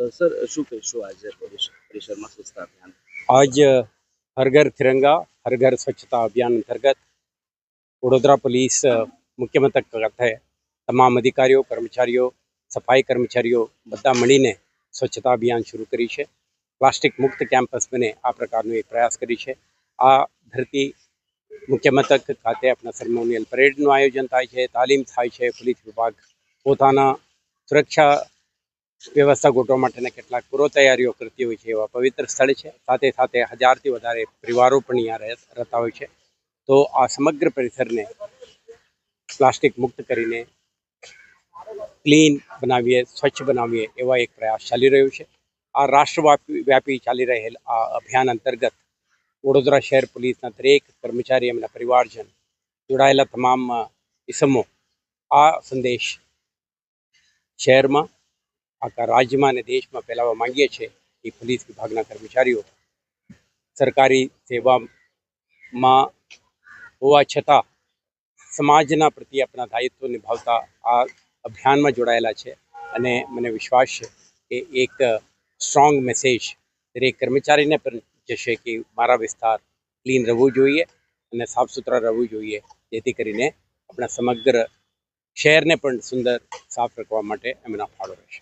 Sir શું કહીશું આજે પરિસરમાં સ્વચ્છતા અભિયાન? आज हर घर तिरंगा हर घर स्वच्छता अभियान अंतर्गत वडोदरा पुलिस मुख्य मथक खाતે તમામ અધિકારીઓ કર્મચારીઓ સફાઈ કર્મચારીઓ બધા મળીને સ્વચ્છતા અભિયાન શરૂ કરી છે. પ્લાસ્ટિક મુક્ત કેમ્પસ બને આ પ્રકારનો એક પ્રયાસ કરી છે. આ ધરતી મુખ્ય મથક ખાતે આપણા સેરેમોનિયલ પરેડનું આયોજન થાય છે, તાલીમ થાય છે. પોલીસ વિભાગ પોતાના સુરક્ષા વ્યવસ્થા ગોઠવવા માટેના કેટલાક પૂર્વ તૈયારીઓ કરતી હોય છે. એવા પવિત્ર સ્થળ છે. સાથે સાથે 1000થી વધારે પરિવારો પણ અહીંયા રહેતા હોય છે. તો આ સમગ્ર પરિસરને પ્લાસ્ટિક મુક્ત કરીને ક્લીન બનાવીએ, સ્વચ્છ બનાવીએ એવા એક પ્રયાસ ચાલી રહ્યો છે. આ રાષ્ટ્રવ્યાપી ચાલી રહેલ આ અભિયાન અંતર્ગત વડોદરા શહેર પોલીસના દરેક કર્મચારી એમના પરિવારજન જોડાયેલા તમામ ઇસમો આ સંદેશ શહેરમાં આખા રાજ્યમાં અને દેશમાં ફેલાવવા માંગીએ છીએ કે પોલીસ વિભાગના કર્મચારીઓ સરકારી સેવામાં હોવા છતાં સમાજના પ્રત્યે આપણા દાયિત્વ નિભાવતા આ અભિયાનમાં જોડાયેલા છે. અને મને વિશ્વાસ છે કે એક સ્ટ્રોંગ મેસેજ દરેક કર્મચારીને પણ જશે કે મારા વિસ્તાર ક્લીન રહેવું જોઈએ અને સાફ સુથરા રહેવું જોઈએ, જેથી કરીને આપણા સમગ્ર શહેરને પણ સુંદર સાફ રાખવા માટે એમના ફાળો રહેશે.